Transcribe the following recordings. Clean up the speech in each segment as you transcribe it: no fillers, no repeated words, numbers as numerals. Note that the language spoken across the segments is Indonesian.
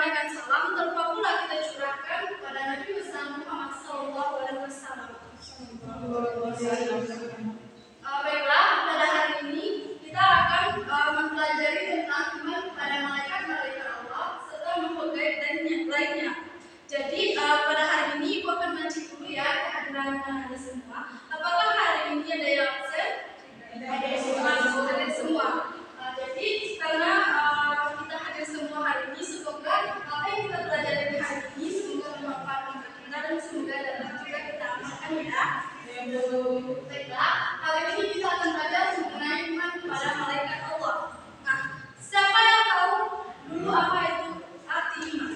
menyampaikan salam terutama pula kita curahkan kepada Nabi Muhammad SAW. Baiklah, pada hari ini kita akan mempelajari tentang iman kepada malaikat-malaikat Allah serta makhluk gaib lainnya. Jadi pada hari ini Ibu akan mencek dulu ya kehadiran Anda semua. Apakah hari ini ada yang absen? Ada semua. Jadi karena kita hadir semua hari ini, semoga apa yang kita pelajari hari ini semoga bermanfaat untuk kita dan semoga dapat juga kita amalkan ya. Baiklah, hari ini kita akan belajar mengenai iman kepada malaikat Allah. Nah, siapa yang tahu dulu apa itu arti iman?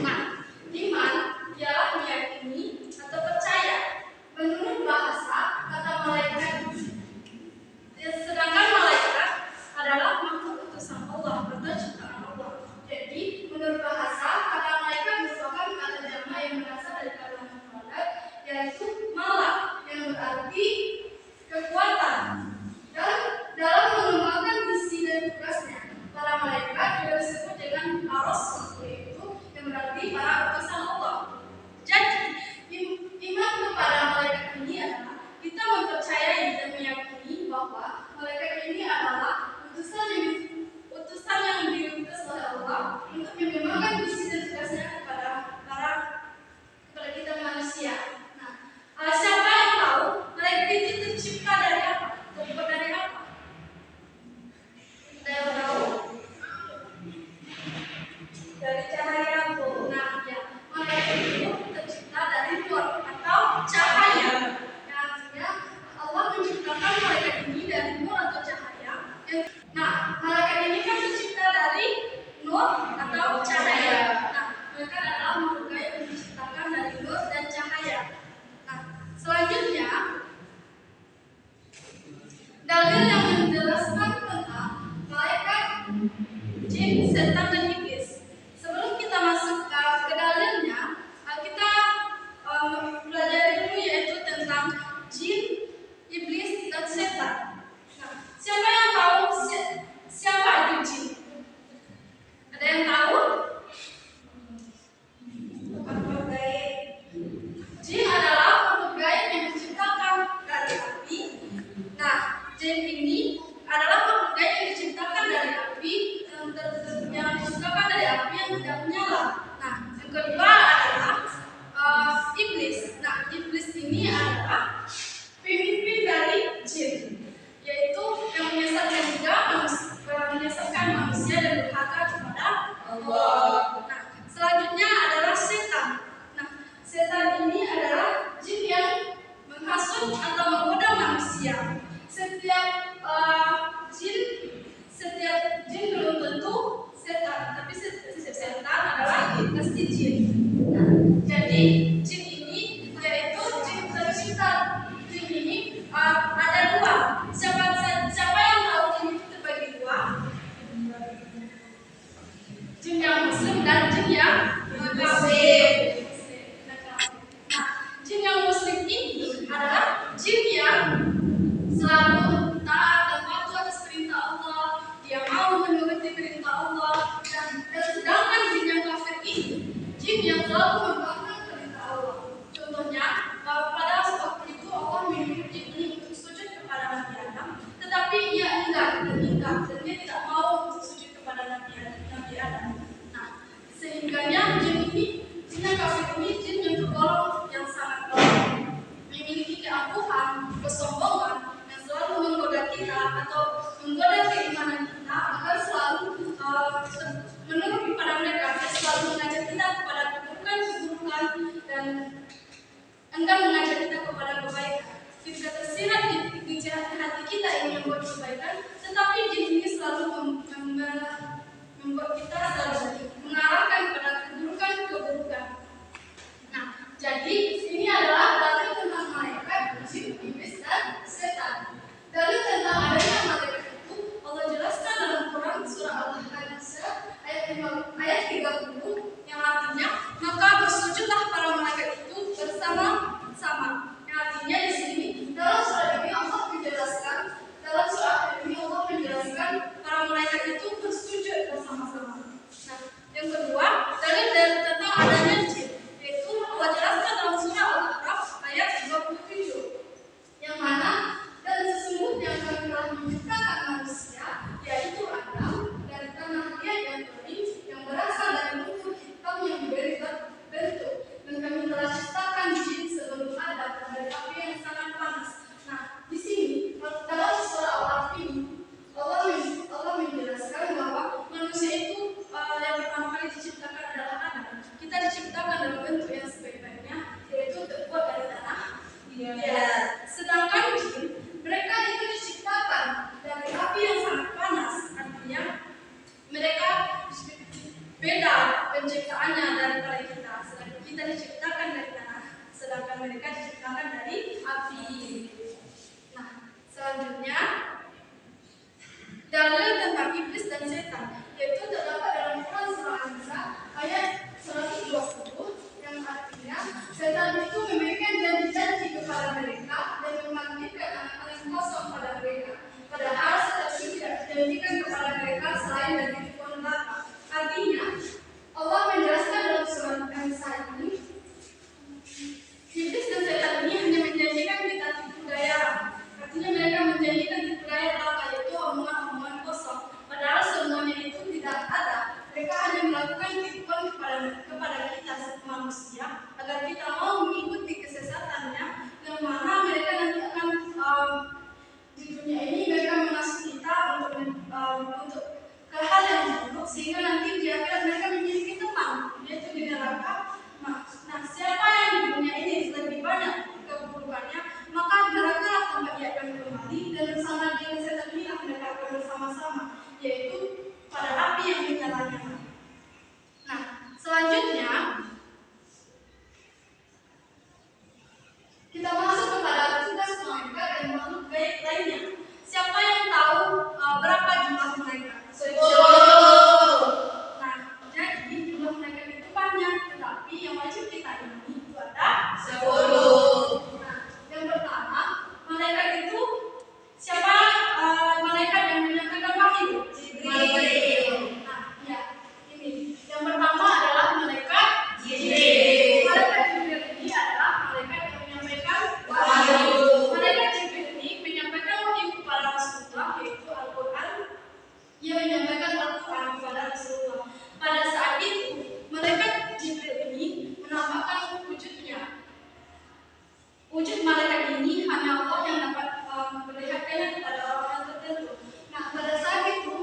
Nah, iman ialah meyakini atau percaya. Menurut bahasa, kata malaikat, sedangkan malaikat adalah makhluk utusan Allah atau ciptaan Allah. Jadi, menurut bahasa, kata malaikat merupakan kata jamak yang berasal dari kata mufrad, yaitu malak, yang berarti kekuatan. Dan dalam mengembangkan misi dan tugasnya, para malaikat juga disebut dengan aros, yaitu yang berarti para utusan Allah. Jadi, iman kepada malaikat ini adalah kita mempercayai dan meyakini bahwa malaikat ini adalah utusan yang diutus oleh Allah untuk mengembangkan misi dan tugasnya kepada kita manusia. Nah, siapa yang tahu malaikat itu tercipta dari apa? Terbuat dari apa? Ada yang tahu? Dari cahaya Bu. Nah, ya, malaikat itu tercipta dari nur atau cahaya. Yang artinya Allah menciptakan malaikat ini dari nur atau cahaya. Nah, malaikat ini kan tercipta dari nur atau cahaya. Nah, mereka adalah makhluk gaib yang diciptakan dari nur dan cahaya. Nah, selanjutnya dalil yang menjelaskan tentang malaikat, jin, setan, dan iblis. Sebelum kita masuk ke dalilnya, kita belajar dulu yaitu tentang jin, iblis, dan setan. Nah, siapa yang tahu siapa itu jin? Ada yang tahu? Makhluk gaib. Jin adalah makhluk gaib yang diciptakan dari api. Nah, jin ini adalah makhluk gaib yang diciptakan dari api yang tidak menyala. Nah, yang kedua adalah iblis. Nah, iblis ini adalah pemimpin dari jin, yaitu yang menyesatkan manusia dan durhaka kepada Allah. Nah, selanjutnya adalah setan. Nah, setan ini adalah jin yang menghasut atau menggoda manusia. Setiap jin belum tentu setan, tapi setiap setan adalah pasti jin. Nah, jadi jin ini yaitu jin tercipta. Jin ini ada dua. Siapa yang tahu jin itu terbagi dua? Jin yang muslim dan jin yang kafir. Nah, jin yang muslim ini adalah jin yang selalu taat dan patuh atas perintah Allah. Dia mau menuruti perintah Allah. Dan sedangkan jin yang kafir ini jin yang selalu membangkang perintah Allah. Contohnya, pada waktu itu Allah menyuruh jin ini untuk sujud kepada Nabi Adam, tetapi ia enggan dan dia tidak mau untuk sujud kepada Nabi Adam. Nah, sehingganya jin yang kafir ini jin yang tergolong yang sangat lemah, memiliki keangkuhan, kesombongan, yang selalu menggoda kita atau menggoda keimanan kita agar selalu menurut kepada mereka, selalu mengajak kita kepada keburukan dan enggan mengajak kita kepada kebaikan. Kita tersirat di hati kita ingin membuat kebaikan, tetapi jin ini selalu membuat kita selalu mengarahkan kepada keburukan. Nah, jadi ini adalah dalil tentang malaikat, jin, iblis, dan setan. Dalil tentang adanya malaikat itu Allah jelaskan dalam Quran surah Al-Hadisah ayat 30 yang artinya maka bersujudlah para malaikat itu bersama-sama. Yang artinya di sini dalam surah derajat. Sedangkan jin, mereka itu diciptakan dari api yang sangat panas. Artinya mereka beda penciptaannya daripada kita. Sedangkan kita diciptakan dari tanah, sedangkan mereka diciptakan dari api. Nah, selanjutnya dalil tentang iblis dan setan, yaitu terdapat dalam Quran surah An-Nisa ayat 120 yang artinya setan itu memberikan janji-janji kepada mereka dan membangkitkan anak-anak kosong pada mereka. Padahal setan itu tidak dijanjikan kepada mereka selain dari kehidupan neraka. Artinya Allah menjelaskan dalam surat An-Nisa ini, iblis dan setan ini hanya menjanjikan kita tipu daya. Artinya mereka menjanjikan tipu daya neraka, yaitu omongan-omongan kosong. Padahal semuanya itu tidak ada. Mereka hanya melakukan tipuan kepada kita manusia agar kita mau mengikuti kesesatannya, yang mana mereka nanti akan di dunia ini mereka mengasuh kita untuk ke hal yang buruk, sehingga nanti di akhirat mereka memiliki teman, yaitu di neraka. Nah, siapa yang di dunia ini lebih banyak keburukannya, maka neraka lah tempat dia akan kembali, dan bersama dengan setan ini mereka akan bersama-sama, yaitu pada api yang menyala-nyala. Nah, selanjutnya kita masuk kepada tugas malaikat dan makhluk gaib lainnya. Siapa yang tahu berapa jumlah malaikat? Nah, jadi jumlah malaikat itu banyak, tetapi yang wajib kita imani itu ada 10. Nah, yang pertama, malaikat itu siapa? Malaikat yang menyampaikan wahyu. Jibril. Nah, ya, ini. Yang pertama adalah malaikat Jibril. Malaikat Jibril ini adalah malaikat yang menyampaikan wahyu. Malaikat Jibril ini menyampaikan wahyu kepada Rasulullah, yaitu Al-Quran. Ia menyampaikan Al-Quran kepada Rasulullah. Pada saat itu, malaikat Jibril ini menampakkan wujudnya. Wujud malaikat ini hanya Allah yang dapat memperlihatkannya kepada orang-orang tertentu. Nah, pada saat itu,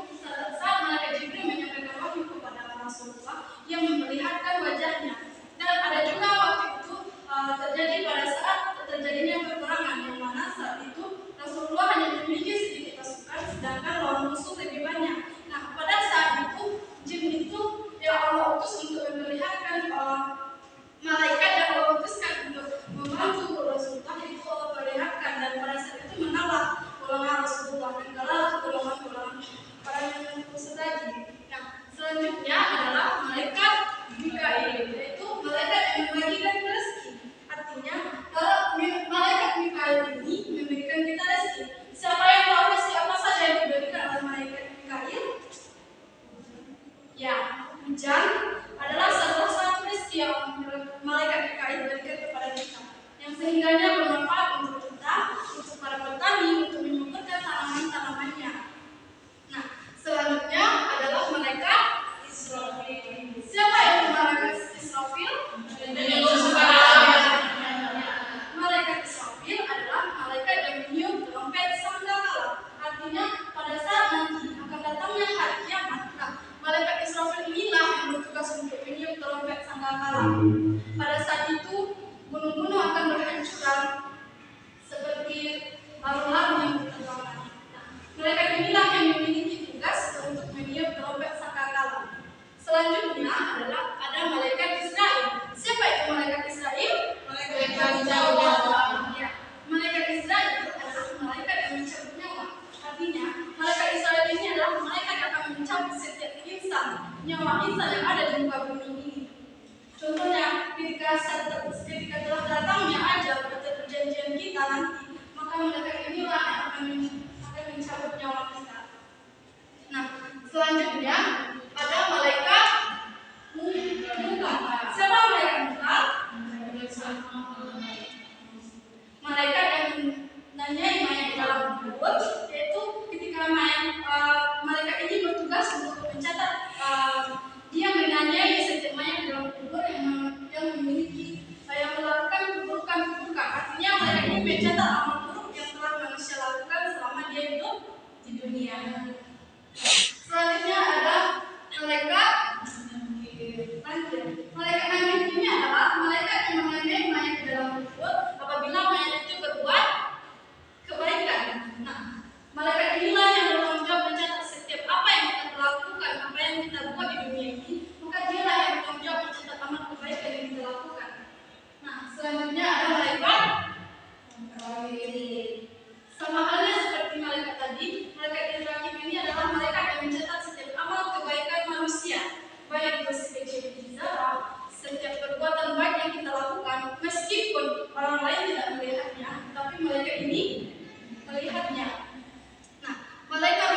saat malaikat Jibril menyampaikan wahyu kepada Rasulullah, ia memperlihatkan wajahnya. Dan ada juga waktu itu terjadi pada saat terjadinya peperangan, yang mana saat itu Rasulullah hanya memiliki sedikit pasukan, sedangkan lawan musuh lebih banyak. Nah, pada saat itu jin itu yang Allah utus untuk memperlihatkan malaikat yang Allah utuskan untuk membantu Rasulullah, itu Allah perlihatkan, dan pada saat itu menolak golongan Rasulullah dan kalah golongan para yang musuh tadi. Nah, selanjutnya adalah malaikat Mikail, yaitu malaikat yang membagikan rezeki. Artinya kalau malaikat Mikail ini memberikan kita rezeki. Siapa yang tahu rezeki apa saja yang diberikan oleh malaikat Mikail? Ya, hujan adalah salah satu rezeki yang malaikat Mikail berikan kepada kita, yang sehingganya bermanfaat untuk kita, untuk para petani, untuk menyuburkan tanaman-tanamannya. Nah, selanjutnya adalah malaikat Israfil. Siapa yang malaikat Israfil? Malaikat Israfil adalah malaikat yang meniup trompet sangkakala. Artinya pada saat nanti akan datangnya hari kiamat, malaikat Israfil inilah yang bertugas untuk meniup trompet sangkakala. Pada saat itu gunung-gunung akan berhancuran seperti larung-larung yang berterbangan. Nah, malaikat inilah yang memiliki tugas untuk meniup trompet sangkakala. Selanjutnya adalah ada malaikat Israel. Siapa itu malaikat Israel? Malaikat nyawa. Ya, malaikat Israel adalah malaikat yang mencabut nyawa. Artinya, malaikat Israel ini adalah malaikat yang akan mencabut setiap insan, nyawa insan yang ada di muka bumi ini. Contohnya, ketika telah datangnya ajal atau perjanjian kita nanti, maka malaikat inilah yang akan mencabut nyawa kita. Nah, selanjutnya ada malaikat Munkar. Siapa malaikat Munkar? Malaikat yang nanyai mayat di dalam kubur, yaitu ketika malaikat ini bertugas untuk mencatat, dia menanyai setiap mayat di dalam kubur yang memiliki yang melakukan keburukan. Artinya malaikat ini mencatat amal buruk yang telah manusia lakukan selama dia hidup di dunia. Selanjutnya ada malaikat Nakir. Malaikat Nakir ini adalah malaikat yang menanyai mayat di dalam kubur apabila mayat itu berbuat Sama halnya seperti malaikat tadi, malaikat yang rakib ini adalah malaikat yang mencatat setiap amal kebaikan manusia, baik itu sekecil zarah, setiap perbuatan baik yang kita lakukan, meskipun orang lain tidak melihatnya, tapi malaikat ini melihatnya. Nah, malaikat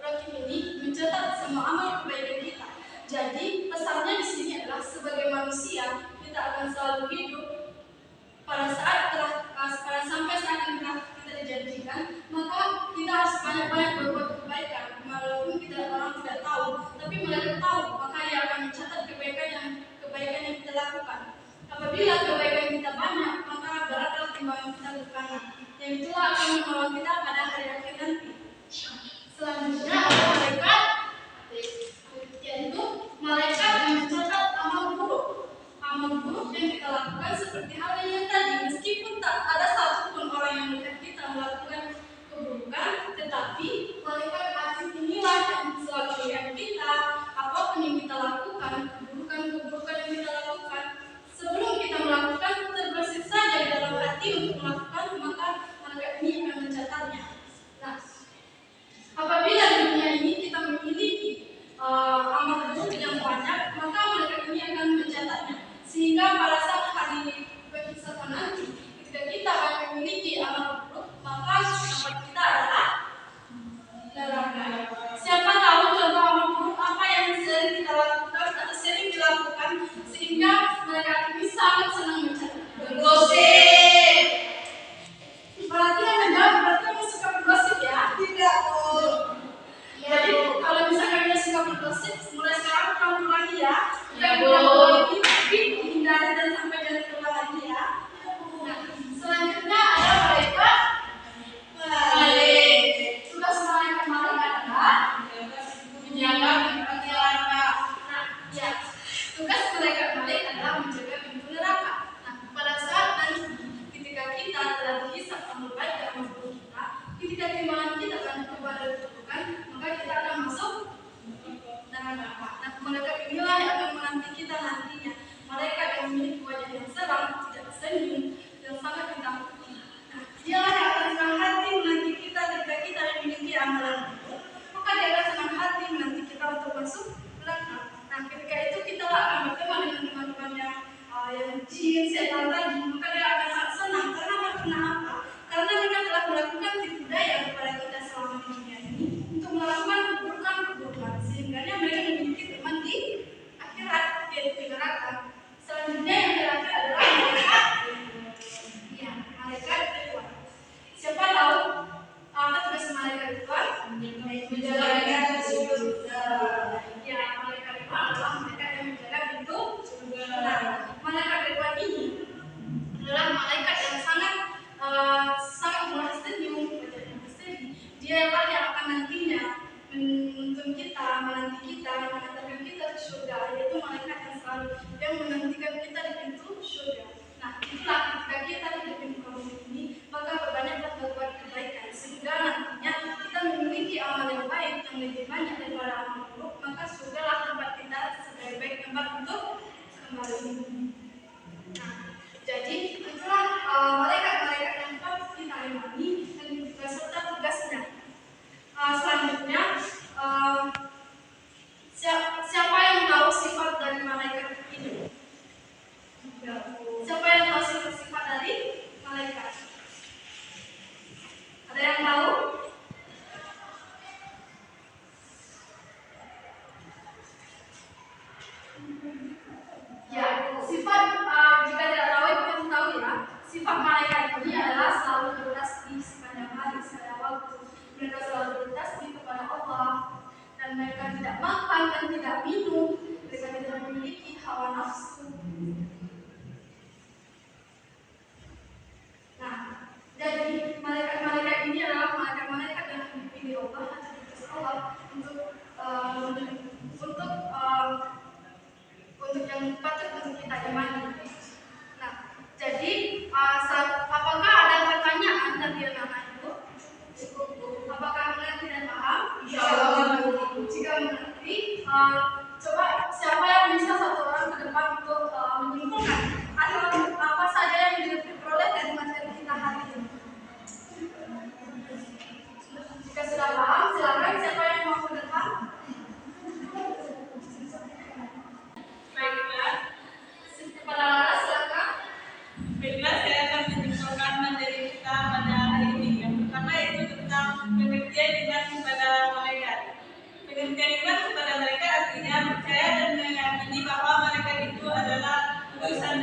rakib ini mencatat semua amal kebaikan kita. Jadi pesannya di sini adalah sebagai manusia kita akan selalu hidup pada sampai saat kita dijanjikan, maka kita harus banyak-banyak berbuat kebaikan. Walaupun orang tidak tahu, tapi mereka tahu, maka ia akan mencatat kebaikan yang kita lakukan. Apabila kebaikan kita banyak, maka beratlah timbangan kita ke kanan. Yang itulah akan menolong kita pada hari akhir nanti. Selanjutnya ada malaikat, yaitu malaikat yang mencatat amal buruk. Amal buruk yang kita lakukan seperti hal yang tadi, meskipun tak ada satupun orang yang melihat kita melakukan keburukan, tetapi malaikat asing inilah yang selalu melihat kita, apapun yang kita lakukan, keburukan yang kita lakukan. Sebelum kita melakukan, terbersih saja di dalam hati untuk melakukan, maka malaikat ini akan mencatatnya. Nah, apabila di dunia ini kita memiliki amal buruk yang banyak, maka malaikat ini akan mencatatnya. Sehingga pada saat hari berhisab nanti, ketika kita akan memiliki amal buruk, maka tempat kita adalah neraka. Siapa tahu contoh amal buruk apa yang sering kita lakukan atau sering dilakukan sehingga mereka ini sangat senang mencatatnya? Bergosip. Berarti yang menjawab berarti yang suka bergosip ya? Tidak, Bu. Jadi kalau misalkan dia suka bergosip, mulai sekarang kamu lagi ya. Ya, Bu. Hindari dan sampai jangan terulang lagi ya. Nah, selanjutnya ada malaikat Malik. Tugas malaikat adalah menjaga pintu neraka. Nah, ya. Tugas malaikat Malik adalah menjaga pintu neraka. Nah, pada saat nanti ketika kita telah dihisab amal baik dan amal buruk kita, ketika timbangan kita akan kepada keburukan, maka kita akan masuk neraka. Nah, malaikat inilah yang akan menanti kita nantinya. Malaikat yang memiliki wajah yang seram, tidak senyum, dan sangat ditakuti. Nah, dialah yang akan senang hati menanti kita ketika kita memiliki amalan buruk, maka dia akan senang hati menanti kita untuk masuk neraka. Nah, ketika itu kita akan berteman dengan teman-teman yang jin, setan tadi, maka dia akan sangat senang. Karena apa? Karena mereka telah melakukan tipu daya kepada kita selama di dunia ini untuk melakukan keburukan, sehingga mereka memiliki teman di akhirat, yaitu di neraka. Selanjutnya yang terakhir adalah malaikat Ridwan. Siapa tahu apa tugas malaikat Ridwan? Menjaga surga. Ya, malaikat Ridwan adalah malaikat yang menjaga pintu surga. Nah, malaikat Ridwan ini adalah malaikat yang sangat murah senyum, wajahnya berseri. Dialah yang akan nantinya menuntun kita, menanti kita, mengantarkan kita ke surga, yaitu malaikat yang menantikan kita di pintu surga. Nah, itulah ketika kita di pintu kampung ini, maka berbanyaklah berbuat kebaikan sehingga nantinya kita memiliki amal yang baik yang lebih banyak daripada amal buruk, maka surgalah tempat kita sebagai baik tempat untuk kembali. Nah, jadi itulah malaikat-malaikat yang harus kita imani dan beserta tugasnya. Selanjutnya, siapa yang tahu sifat dari malaikat ini? Siapa yang tahu sifat dari malaikat? Ada yang tahu? Ya, sifat jika tidak tahu itu pasti tahu ya. Sifat malaikat ini adalah selalu berdas di sepanjang hari, sepanjang waktu. Mereka selalu berdas kepada Allah. Dan mereka tidak makan dan tidak minum, mereka tidak memiliki hawa nafsu. Nah, jadi malaikat-malaikat ini adalah malaikat-malaikat yang dipilih Allah atau diutus Allah untuk yang patut untuk kita imani. Nah, jadi apakah ada pertanyaan dari anak itu? Apakah mengerti dan paham? Jika mengerti, coba siapa yang bisa satu orang ke depan untuk menyimpulkan atau apa saja yang diperoleh dari materi kita hari ini?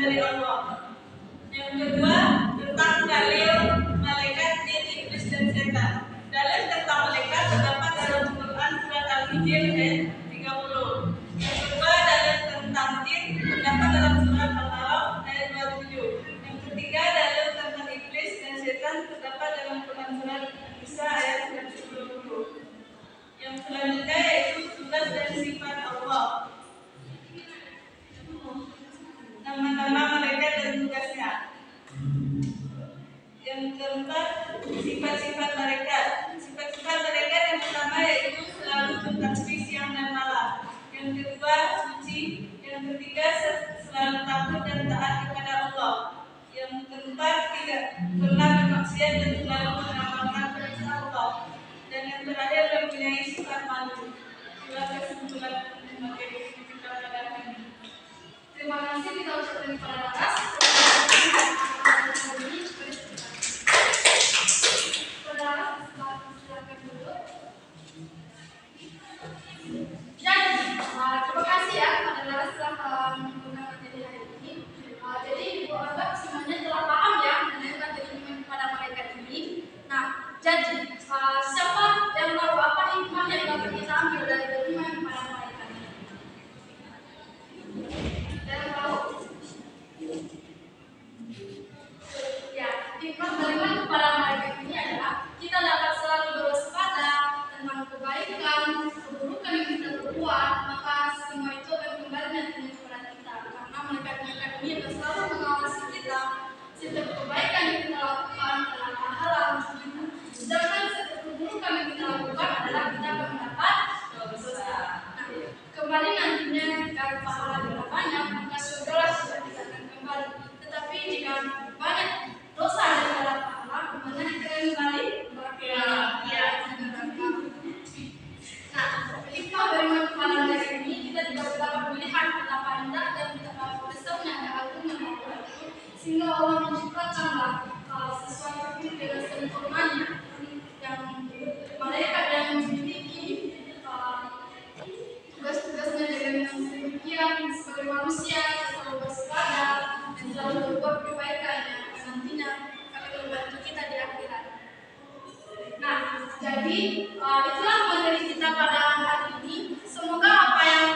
dari Allah. Yang kedua, tentang dalil malaikat, jin, iblis dan setan. Dalil tentang malaikat terdapat dalam Quran surat Al-Hijr ayat 30. Yang kedua, dalil tentang jin terdapat dalam surat Al-Araf ayat 27. Yang ketiga, dalil tentang iblis dan setan terdapat dalam Quran surat An-Nisa ayat 120. Yang selanjutnya yaitu tugas dan sifat Allah. Nama-nama malaikat dan tugasnya. Yang keempat, sifat-sifat malaikat. Sifat-sifat malaikat yang pertama yaitu selalu bertasbih siang dan malam. Yang kedua, suci. Yang ketiga, selalu takut dan taat kepada Allah. Yang keempat, tidak pernah bermaksiat dan selalu mengamalkan perintah Allah. Dan yang terakhir, mempunyai sifat malu. Itulah kesimpulan materi kita pada hari ini. Terima kasih kita ucapkan kepada Laras. Silakan dulu. Jadi, terima kasih ya kepada Laras telah menggunakan materi hari ini. Jadi Ibu Abang semuanya telah paham ya mengenai materi iman kepada malaikat ini. Nah, jadi siapa yang tahu apa hikmah yang dapat kita ambil dari beriman kepada malaikat? Yang tahu? Ya, hikmah beriman kepada malaikat ini adalah kita dapat selalu berwaspada tentang kebaikan, keburukan yang kita perbuat, maka semua itu akan kembali nantinya kepada kita. Karena malaikat-malaikat ini akan selalu mengawasi kita setiap kebaikan yang kita lakukan adalah pahala untuk kita. Sedangkan setiap keburukan yang kita lakukan adalah kita akan mendapat dosa. Nah, kembali nantinya jika pahala kita banyak, maka surga sudah kita akan kembali. Tetapi jika banyak dosa daripada pahala, kemana kita akan kembali? Nah, hikmah beriman kepada malaikat ini kita juga dapat melihat betapa indah dan betapa besarnya keagungan Allah itu, sehingga Allah menciptakanlah sesuatu itu dengan sempurnanya yang malaikat yang memiliki tugas-tugasnya dengan demikian sebagai manusia selalu waspada dan selalu berbuat kebaikan yang nantinya akan membantu kita di akhirat. Nah, jadi itulah materi kita pada hari ini. Semoga apa yang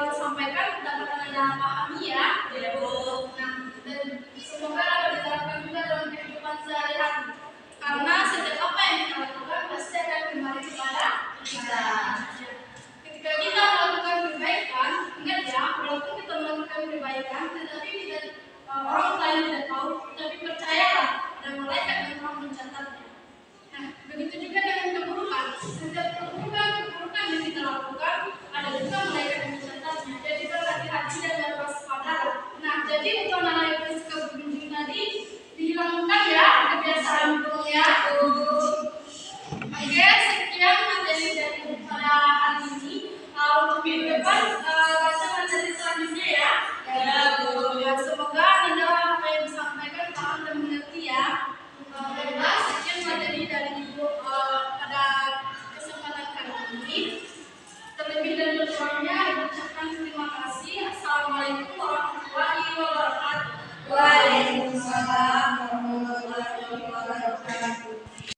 kita sampaikan dapat Anda pahami ya. Nah, dan semoga dapat diterapkan juga dalam kehidupan sehari-hari. Karena setiap apa yang kita lakukan pasti akan kembali kepada kita. Ketika kita melakukan kebaikan, ingat ya, walaupun kita melakukan kebaikan, tetapi kita orang lain tidak tahu, tapi percayalah ada malaikat yang telah mencatatnya. Nah, begitu juga dengan keburukan. Setiap keburukan yang kita lakukan ada juga malaikat yang mencatatnya. Jadi berhati-hati dan berwaspada. Nah, jadi untuk anak-anak yang suka berkunjung tadi dihilangkan ya kebiasaan burungnya. Oke, sekian materi dari pada hari ini. Untuk minggu depan baca materi selanjutnya ya. Ya, semoga Anda apa yang disampaikan paham dan mengerti ya. Baiklah, sekian materi dari Ibu pada kesempatan kali ini. Terlebih dan berkurangnya